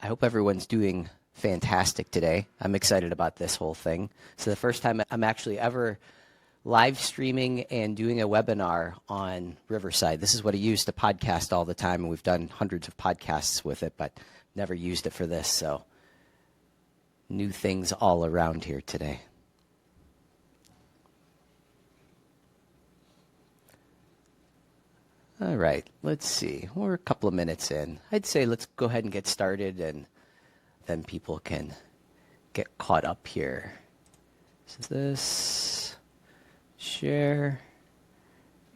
I hope everyone's doing fantastic today. I'm excited about this whole thing. So the first time I'm actually ever live streaming and doing a webinar on Riverside. This is what I use to podcast all the time, and we've done hundreds of podcasts with it, but never used it for this. So new things all around here today. All right, let's see. We're a couple of minutes in. I'd say let's go ahead and get started, and then people can get caught up here. So this, share,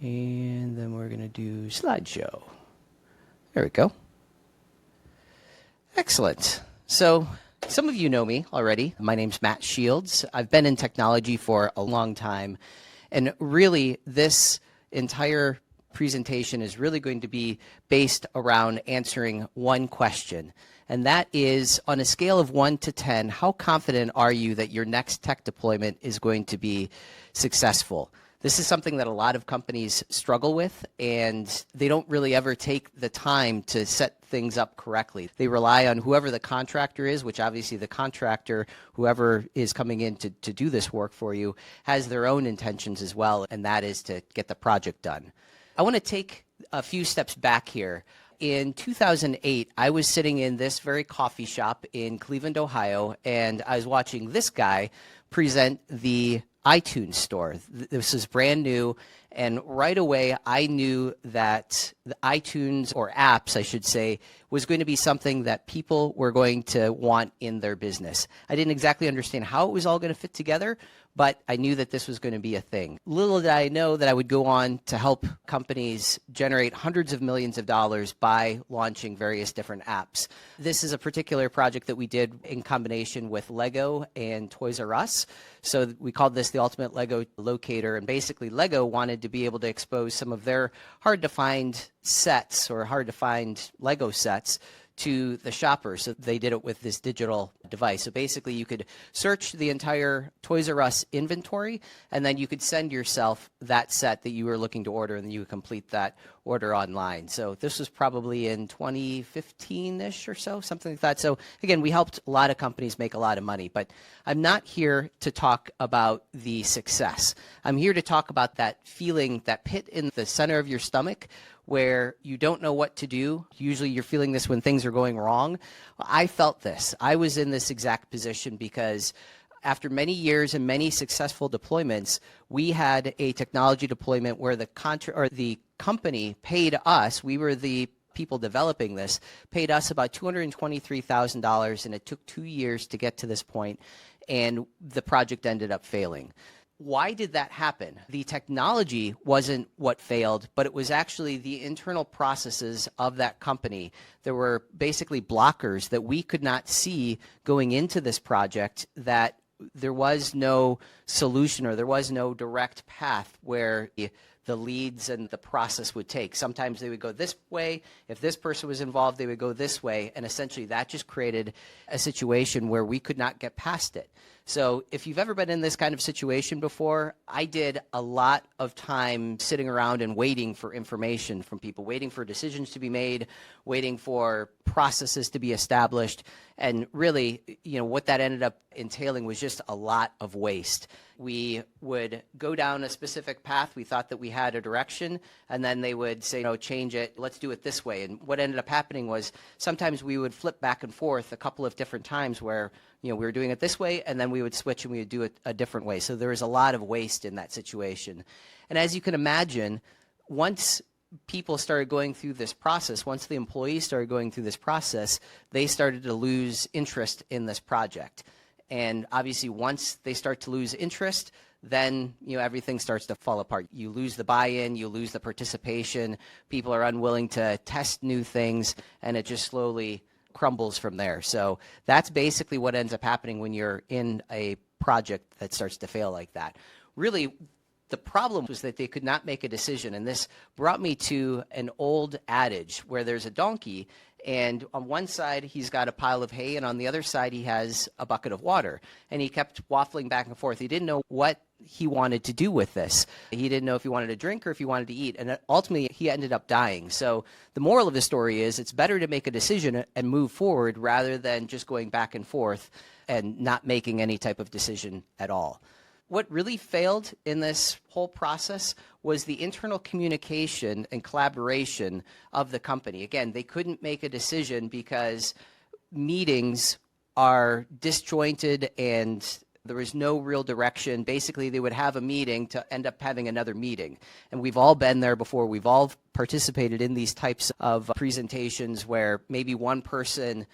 and then we're going to do slideshow. There we go. Excellent. So some of you know me already. My name's Matt Shields. I've been in technology for a long time, and really this entire presentation is really going to be based around answering one question, and that is, on a scale of 1 to 10, how confident are you that your next tech deployment is going to be successful? This is something that a lot of companies struggle with, and they don't really ever take the time to set things up correctly. They rely on whoever the contractor is, which obviously the contractor, whoever is coming in to do this work for you, has their own intentions as well, and that is to get the project done. I want to take a few steps back here. In 2008, I was sitting in this very coffee shop in Cleveland, Ohio, and I was watching this guy present the iTunes store. This is brand new, and right away I knew that the iTunes, or apps I should say, was going to be something that people were going to want in their business. I didn't exactly understand how it was all going to fit together, but I knew that this was going to be a thing. Little did I know that I would go on to help companies generate hundreds of millions of dollars by launching various different apps. This is a particular project that we did in combination with Lego and Toys R Us. So we called this the Ultimate Lego Locator, and basically Lego wanted to be able to expose some of their hard-to-find sets or hard-to-find Lego sets to the shoppers. So they did it with this digital device. So basically you could search the entire Toys R Us inventory, and then you could send yourself that set that you were looking to order, and then you would complete that order online. So this was probably in 2015-ish or so, something like that. So again, we helped a lot of companies make a lot of money, but I'm not here to talk about the success. I'm here to talk about that feeling, that pit in the center of your stomach where you don't know what to do. Usually you're feeling this when things are going wrong. I felt this. I was in this exact position because after many years and many successful deployments, we had a technology deployment where the company paid us, we were the people developing this, paid us about $223,000, and it took 2 years to get to this point, and the project ended up failing. Why did that happen? The technology wasn't what failed, but it was actually the internal processes of that company. There were basically blockers that we could not see going into this project, that there was no solution or there was no direct path where the leads and the process would take. Sometimes they would go this way. If this person was involved, they would go this way. And essentially that just created a situation where we could not get past it. So if you've ever been in this kind of situation before, I did a lot of time sitting around and waiting for information from people, waiting for decisions to be made, waiting for processes to be established. And really, what that ended up entailing was just a lot of waste. We would go down a specific path. We thought that we had a direction, and then they would say, no, change it. Let's do it this way. And what ended up happening was sometimes we would flip back and forth a couple of different times where we were doing it this way, and then we would switch and we would do it a different way. So there was a lot of waste in that situation. And as you can imagine, once people started going through this process, once the employees started going through this process, they started to lose interest in this project. And obviously, once they start to lose interest, then everything starts to fall apart. You lose the buy-in, you lose the participation, people are unwilling to test new things, and it just slowly crumbles from there. So that's basically what ends up happening when you're in a project that starts to fail like that. Really, the problem was that they could not make a decision, and this brought me to an old adage where there's a donkey And on one side, he's got a pile of hay, and on the other side, he has a bucket of water. And he kept waffling back and forth. He didn't know what he wanted to do with this. He didn't know if he wanted to drink or if he wanted to eat. And ultimately, he ended up dying. So the moral of the story is it's better to make a decision and move forward rather than just going back and forth and not making any type of decision at all. What really failed in this whole process was the internal communication and collaboration of the company. Again, they couldn't make a decision because meetings are disjointed and there was no real direction. Basically, they would have a meeting to end up having another meeting. And we've all been there before. We've all participated in these types of presentations where maybe one person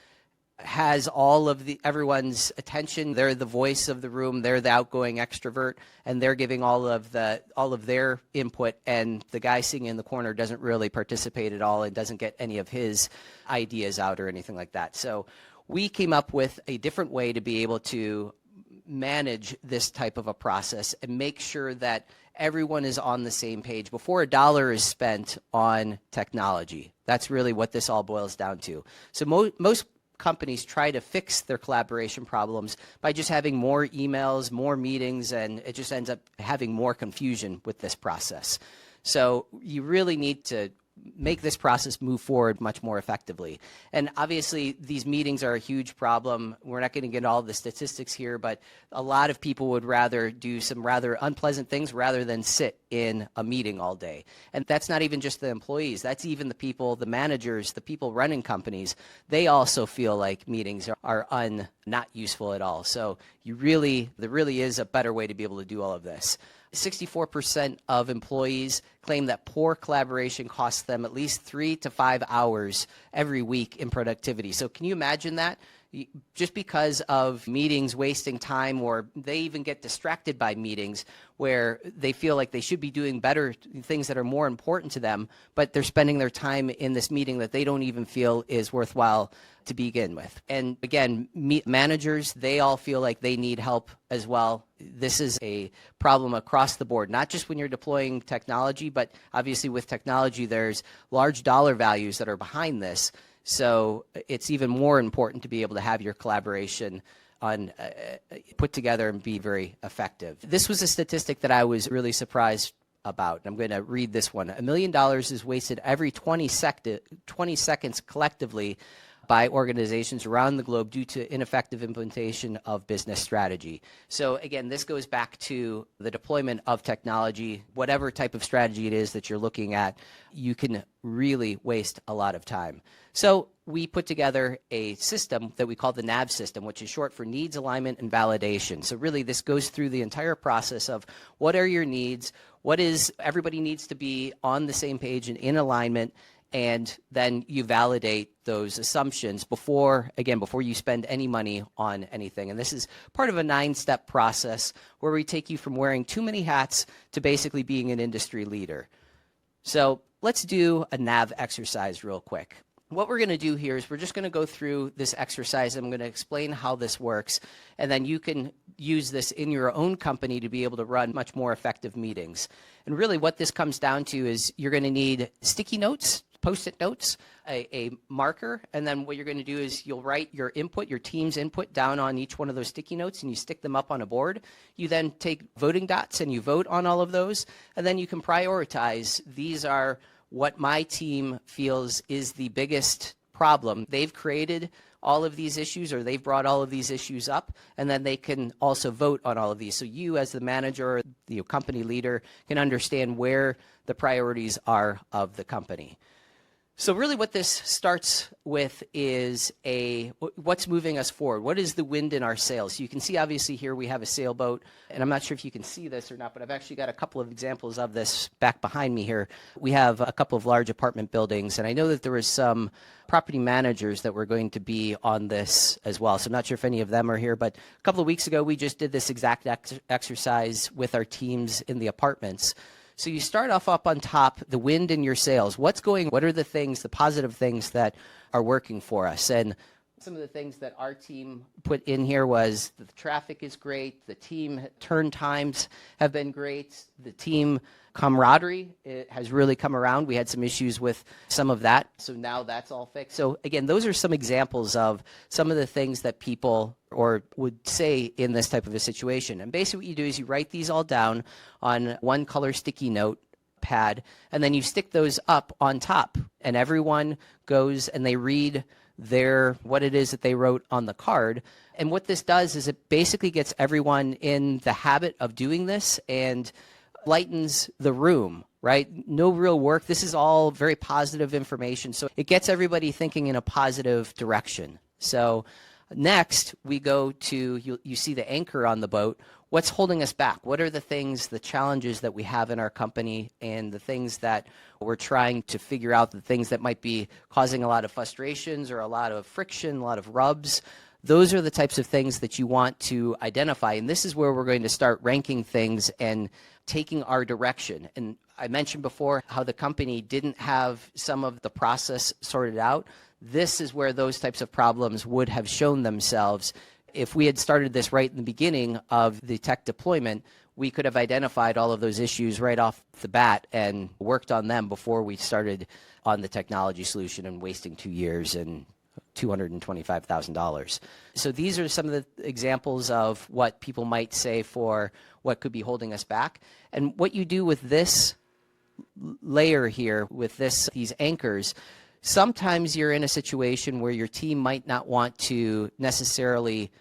has all of everyone's attention. They're the voice of the room. They're the outgoing extrovert, and they're giving all of their input. And the guy sitting in the corner doesn't really participate at all and doesn't get any of his ideas out or anything like that. So we came up with a different way to be able to manage this type of a process and make sure that everyone is on the same page before a dollar is spent on technology. That's really what this all boils down to. So most companies try to fix their collaboration problems by just having more emails, more meetings, and it just ends up having more confusion with this process. So you really need to make this process move forward much more effectively. And obviously, these meetings are a huge problem. We're not going to get all the statistics here, but a lot of people would rather do some rather unpleasant things rather than sit in a meeting all day. And that's not even just the employees. That's even the people, the managers, the people running companies. They also feel like meetings are not useful at all. So there really is a better way to be able to do all of this. 64% of employees claim that poor collaboration costs them at least 3 to 5 hours every week in productivity. So can you imagine that? Just because of meetings wasting time, or they even get distracted by meetings where they feel like they should be doing better things that are more important to them, but they're spending their time in this meeting that they don't even feel is worthwhile to begin with. And again, managers, they all feel like they need help as well. This is a problem across the board, not just when you're deploying technology, but obviously with technology, there's large dollar values that are behind this. So it's even more important to be able to have your collaboration put together and be very effective. This was a statistic that I was really surprised about. I'm going to read this one. $1 million is wasted every 20 seconds collectively by organizations around the globe due to ineffective implementation of business strategy. So again, this goes back to the deployment of technology. Whatever type of strategy it is that you're looking at, you can really waste a lot of time. So we put together a system that we call the NAV system, which is short for needs, alignment, and validation. So really this goes through the entire process of what are your needs, everybody needs to be on the same page and in alignment, and then you validate those assumptions before you spend any money on anything. And this is part of a 9-step process where we take you from wearing too many hats to basically being an industry leader. So let's do a NAV exercise real quick. What we're going to do here is we're just going to go through this exercise. I'm going to explain how this works, and then you can use this in your own company to be able to run much more effective meetings. And really what this comes down to is you're going to need sticky notes, Post-it notes, a marker, and then what you're going to do is you'll write your input, your team's input down on each one of those sticky notes, and you stick them up on a board. You then take voting dots and you vote on all of those, and then you can prioritize. These are what my team feels is the biggest problem. They've created all of these issues, or they've brought all of these issues up, and then they can also vote on all of these. So you as the manager or the company leader can understand where the priorities are of the company. So really what this starts with is what's moving us forward. What is the wind in our sails? So you can see obviously here we have a sailboat, and I'm not sure if you can see this or not, but I've actually got a couple of examples of this back behind me here. We have a couple of large apartment buildings, and I know that there was some property managers that were going to be on this as well. So I'm not sure if any of them are here, but a couple of weeks ago we just did this exact exercise with our teams in the apartments. So you start off up on top, the wind in your sails. What are the things, the positive things that are working for us? And Some of the things that our team put in here was the traffic is great, the team turn times have been great, the team camaraderie has really come around. We had some issues with some of that, so now that's all fixed. So again, those are some examples of some of the things that people would say in this type of a situation. And basically what you do is you write these all down on one color sticky note pad, and then you stick those up on top, and everyone goes and they read what it is that they wrote on the card. And what this does is it basically gets everyone in the habit of doing this and lightens the room, right? No real work. This is all very positive information. So it gets everybody thinking in a positive direction. So next we go to, you see the anchor on the boat. What's holding us back? What are the things, the challenges that we have in our company and the things that we're trying to figure out, the things that might be causing a lot of frustrations or a lot of friction, a lot of rubs? Those are the types of things that you want to identify. And this is where we're going to start ranking things and taking our direction. And I mentioned before how the company didn't have some of the process sorted out. This is where those types of problems would have shown themselves. If we had started this right in the beginning of the tech deployment, we could have identified all of those issues right off the bat and worked on them before we started on the technology solution and wasting 2 years and $225,000. So these are some of the examples of what people might say for what could be holding us back. And what you do with this layer here, with these anchors, sometimes you're in a situation where your team might not want to necessarily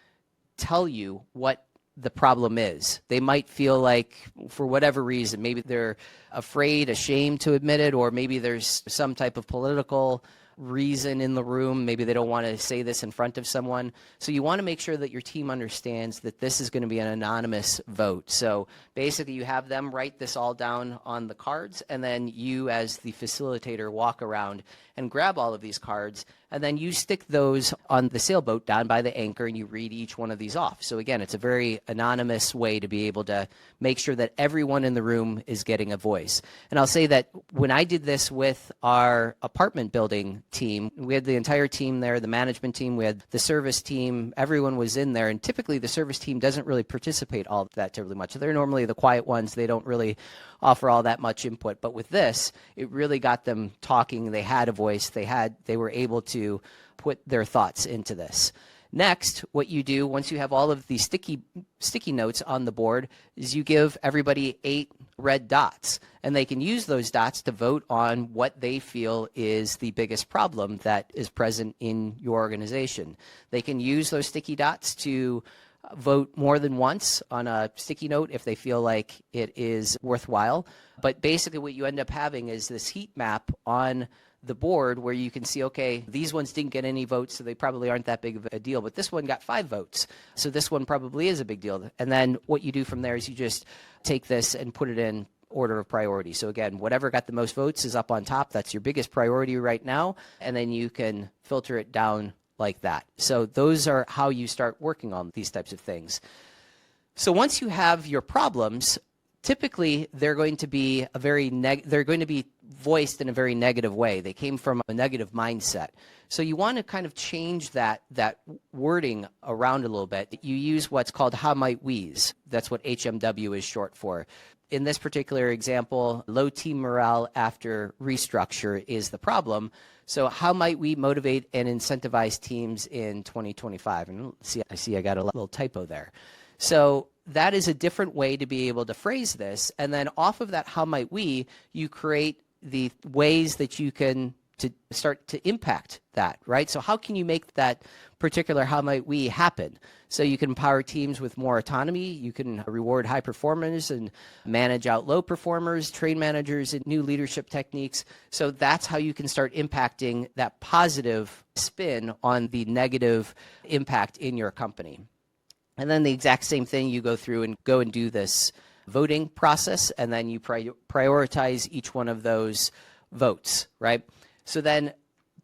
tell you what the problem is. They might feel like, for whatever reason, maybe they're afraid, ashamed to admit it, or maybe there's some type of political reason in the room. Maybe they don't want to say this in front of someone. So you want to make sure that your team understands that this is going to be an anonymous vote. So basically you have them write this all down on the cards, and then you as the facilitator walk around and grab all of these cards, and then you stick those on the sailboat down by the anchor and you read each one of these off. So again, it's a very anonymous way to be able to make sure that everyone in the room is getting a voice. And I'll say that when I did this with our apartment building team, we had the entire team there, the management team, we had the service team, everyone was in there, and typically the service team doesn't really participate all that terribly much. They're normally the quiet ones. They don't really offer all that much input. But with this, it really got them talking. They had a voice. They were able to put their thoughts into this. Next, what you do once you have all of these sticky notes on the board is you give everybody 8 red dots, and they can use those dots to vote on what they feel is the biggest problem that is present in your organization. They can use those sticky dots to vote more than once on a sticky note if they feel like it is worthwhile. But basically what you end up having is this heat map on the board where you can see, okay, these ones didn't get any votes, so they probably aren't that big of a deal, but this one got 5 votes, so this one probably is a big deal. And then what you do from there is you just take this and put it in order of priority. So again, whatever got the most votes is up on top. That's your biggest priority right now, and then you can filter it down like that. So those are how you start working on these types of things. So once you have your problems, typically they're going to be voiced in a very negative way. They came from a negative mindset. So you want to kind of change that wording around a little bit. You use what's called how might we's. That's what HMW is short for. In this particular example, low team morale after restructure is the problem. So how might we motivate and incentivize teams in 2025? And I see I got a little typo there. So that is a different way to be able to phrase this. And then off of that how might we, you create the ways that you can to start to impact that, right? So how can you make that particular how might we happen? So you can empower teams with more autonomy. You can reward high performers and manage out low performers, train managers in new leadership techniques. So that's how you can start impacting that positive spin on the negative impact in your company. And then the exact same thing, you go through and do this voting process, and then you prioritize each one of those votes, right? So then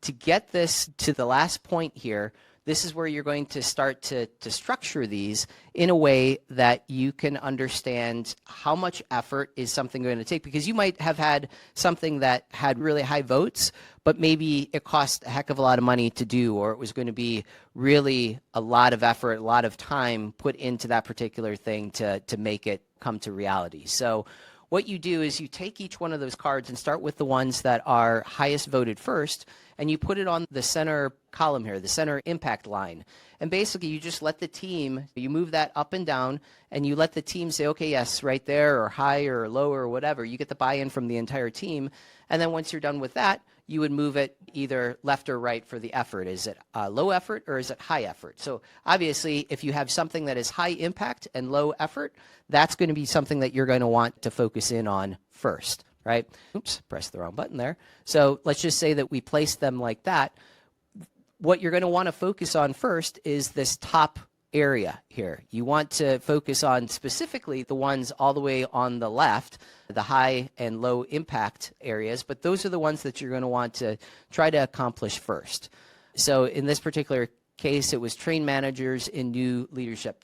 to get this to the last point here, this is where you're going to start to structure these in a way that you can understand how much effort is something going to take, because you might have had something that had really high votes, but maybe it cost a heck of a lot of money to do, or it was going to be really a lot of effort, a lot of time put into that particular thing to make it come to reality. So what you do is you take each one of those cards and start with the ones that are highest voted first, and you put it on the center column here, the center impact line. And basically you just let the team, you move that up and down, and you let the team say, okay, yes, right there, or high or low or whatever. You get the buy-in from the entire team. And then once you're done with that, you would move it either left or right for the effort. Is it low effort or is it high effort? So obviously, if you have something that is high impact and low effort, that's going to be something that you're going to want to focus in on first, right? Oops, pressed the wrong button there. So let's just say that we place them like that. What you're going to want to focus on first is this top area here. You want to focus on specifically the ones all the way on the left, the high and low impact areas, but those are the ones that you're going to want to try to accomplish first. So in this particular case, it was train managers in new leadership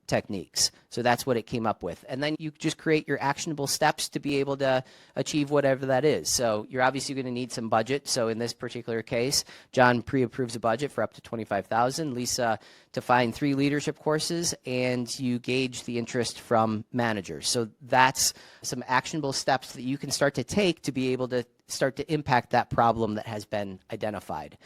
techniques. So that's what it came up with. And then you just create your actionable steps to be able to achieve whatever that is. So you're obviously going to need some budget. So in this particular case, John pre-approves a budget for up to $25,000. Lisa to find 3 leadership courses, and you gauge the interest from managers. So that's some actionable steps that you can start to take to be able to start to impact that problem that has been identified.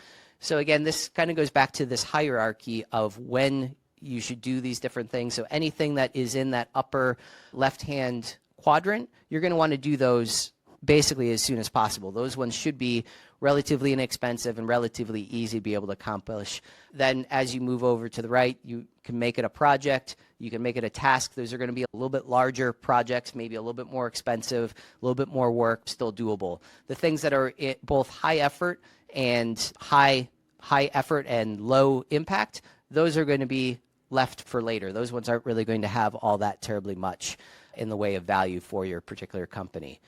So again, this kind of goes back to this hierarchy of when you should do these different things. So anything that is in that upper left-hand quadrant, you're going to want to do those basically as soon as possible. Those ones should be relatively inexpensive and relatively easy to be able to accomplish. Then as you move over to the right, you can make it a project, you can make it a task. Those are going to be a little bit larger projects, maybe a little bit more expensive, a little bit more work, still doable. The things that are both high effort and high effort and low impact, those are going to be left for later. Those ones aren't really going to have all that terribly much in the way of value for your particular company.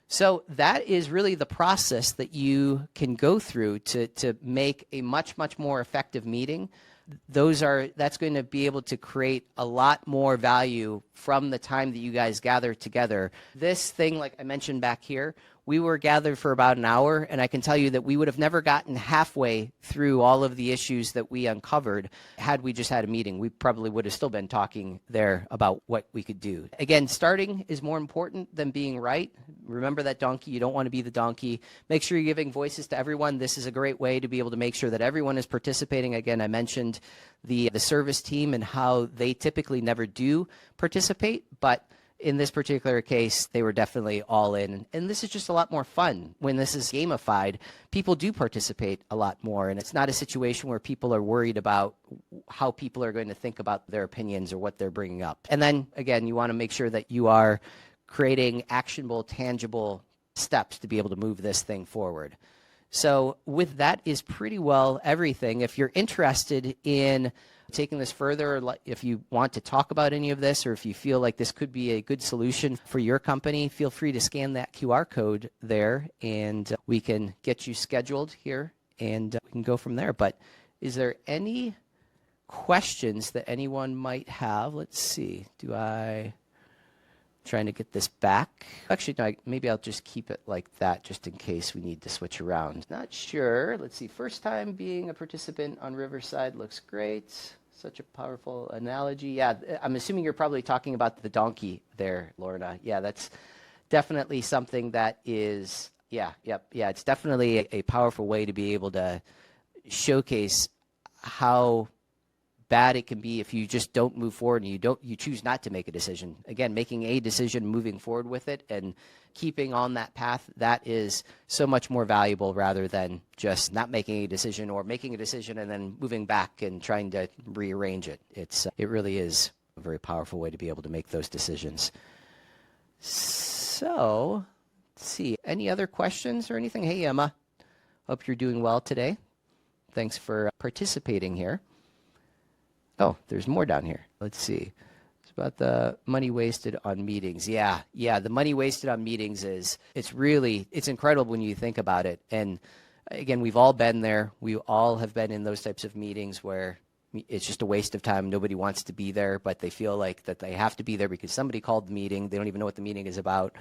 So that is really the process that you can go through to make a much, much more effective meeting. That's going to be able to create a lot more value from the time that you guys gather together. This thing, like I mentioned back here, we were gathered for about an hour, and I can tell you that we would have never gotten halfway through all of the issues that we uncovered had we just had a meeting. We probably would have still been talking there about what we could do. Again, starting is more important than being right. Remember that donkey. You don't want to be the donkey. Make sure you're giving voices to everyone. This is a great way to be able to make sure that everyone is participating. Again, I mentioned the service team and how they typically never do participate, but in this particular case, they were definitely all in. And this is just a lot more fun. When this is gamified, people do participate a lot more. And it's not a situation where people are worried about how people are going to think about their opinions or what they're bringing up. And then, again, you want to make sure that you are creating actionable, tangible steps to be able to move this thing forward. So with that is pretty well everything. If you're interested in taking this further, if you want to talk about any of this, or if you feel like this could be a good solution for your company, feel free to scan that QR code there, and we can get you scheduled here, and we can go from there. But is there any questions that anyone might have? Let's see. Trying to get this back. Actually, no, maybe I'll just keep it like that just in case we need to switch around. Not sure. Let's see. First time being a participant on Riverside looks great. Such a powerful analogy. Yeah, I'm assuming you're probably talking about the donkey there, Lorna. Yeah, that's definitely something that is, yeah, it's definitely a powerful way to be able to showcase how bad it can be if you just don't move forward and you choose not to make a decision. Again, making a decision, moving forward with it, and keeping on that path, that is so much more valuable rather than just not making a decision, or making a decision and then moving back and trying to rearrange it. It really is a very powerful way to be able to make those decisions. So, let's see. Any other questions or anything? Hey, Emma. Hope you're doing well today. Thanks for participating here. Oh, there's more down here. Let's see. It's about the money wasted on meetings. Yeah, the money wasted on meetings it's incredible when you think about it. And again, we've all been there. We all have been in those types of meetings where it's just a waste of time. Nobody wants to be there, but they feel like that they have to be there because somebody called the meeting. They don't even know what the meeting is about.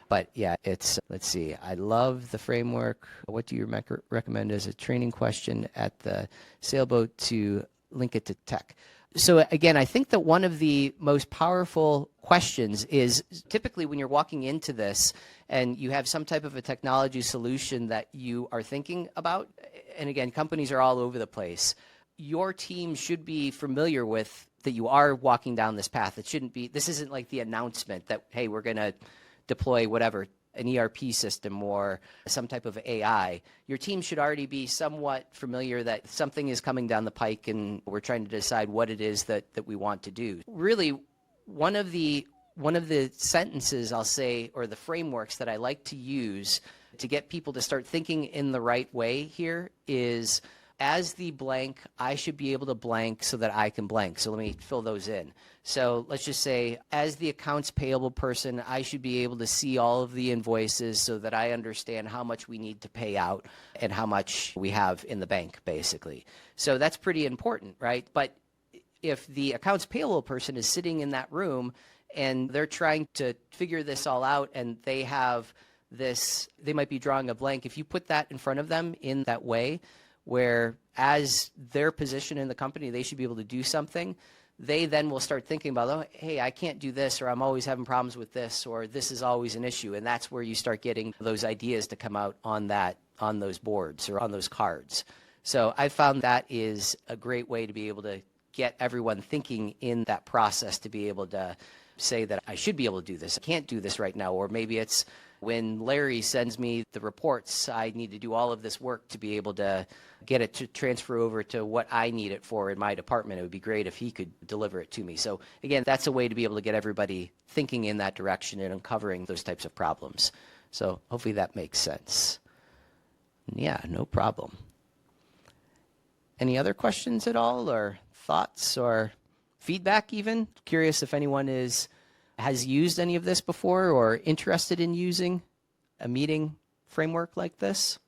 But yeah, it's, let's see, I love the framework. What do you recommend as a training question at the sailboat to link it to tech? So again, I think that one of the most powerful questions is typically when you're walking into this and you have some type of a technology solution that you are thinking about, and again, companies are all over the place, your team should be familiar with that you are walking down this path. It shouldn't be, this isn't like the announcement that, hey, we're going to deploy whatever, an ERP system or some type of AI. Your team should already be somewhat familiar that something is coming down the pike and we're trying to decide what it is that we want to do. Really, one of the sentences I'll say, or the frameworks that I like to use to get people to start thinking in the right way here is, as the blank, I should be able to blank so that I can blank. So let me fill those in. So let's just say, as the accounts payable person, I should be able to see all of the invoices so that I understand how much we need to pay out and how much we have in the bank, basically. So that's pretty important, right? But if the accounts payable person is sitting in that room and they're trying to figure this all out and they have this, they might be drawing a blank. If you put that in front of them in that way, where as their position in the company, they should be able to do something, they then will start thinking about, oh, hey, I can't do this, or I'm always having problems with this, or this is always an issue. And that's where you start getting those ideas to come out on those boards or on those cards. So I found that is a great way to be able to get everyone thinking in that process, to be able to say that I should be able to do this. I can't do this right now. Or maybe it's when Larry sends me the reports, I need to do all of this work to be able to get it to transfer over to what I need it for in my department. It would be great if he could deliver it to me. So again, that's a way to be able to get everybody thinking in that direction and uncovering those types of problems. So hopefully that makes sense. Yeah, no problem. Any other questions at all, or thoughts or feedback even? Curious if anyone has used any of this before or interested in using a meeting framework like this.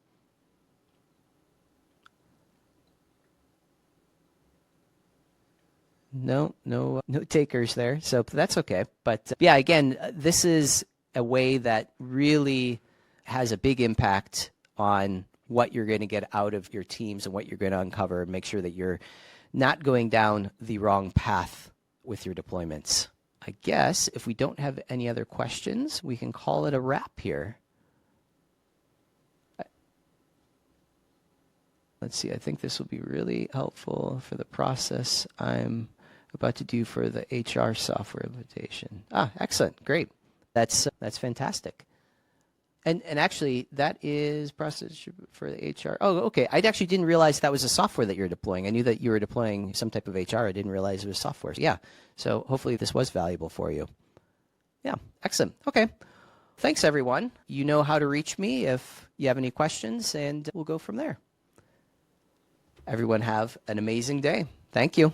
No takers there, so that's okay. But yeah, again, this is a way that really has a big impact on what you're going to get out of your teams and what you're going to uncover, and make sure that you're not going down the wrong path with your deployments. I guess if we don't have any other questions, we can call it a wrap here. Let's see, I think this will be really helpful for the process I'm about to do for the HR software implementation. Excellent, great. That's fantastic. And actually, that is process for the HR. Oh, okay. I actually didn't realize that was a software that you're deploying. I knew that you were deploying some type of HR. I didn't realize it was software. Yeah. So hopefully this was valuable for you. Yeah. Excellent. Okay. Thanks, everyone. You know how to reach me if you have any questions, and we'll go from there. Everyone have an amazing day. Thank you.